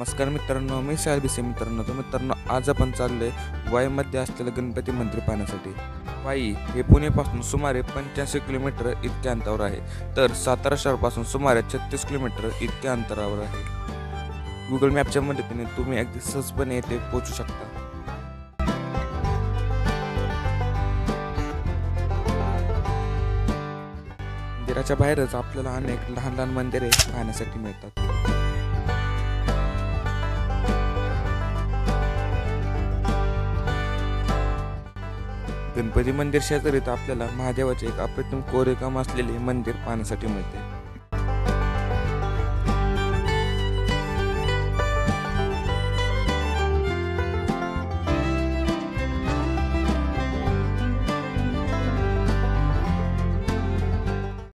नमस्कार मित्रांनो, मी साहेब मित्रांनो. तर मित्रांनो, आज आपण चाललोय वाईमध्ये असलेलं गणपती मंदिर पाहण्यासाठी. वाई हे पुण्यापासून सुमारे 85 किलोमीटर इतक्या अंतरावर आहे, तर सातारा शहरापासून सुमारे 36 किलोमीटर इतक्या अंतरावर आहे. गुगल मॅपच्या मदतीने तुम्ही अगदी सहजपणे येथे पोहोचू शकता. मंदिराच्या बाहेरच आपल्याला अनेक लहान लहान मंदिरे पाहण्यासाठी मिळतात. गणपती मंदिर शेजारीत आपल्याला महादेवाचे एक अप्रतिम कोरीवकाम असलेले मंदिर पाहण्यासाठी मिळते.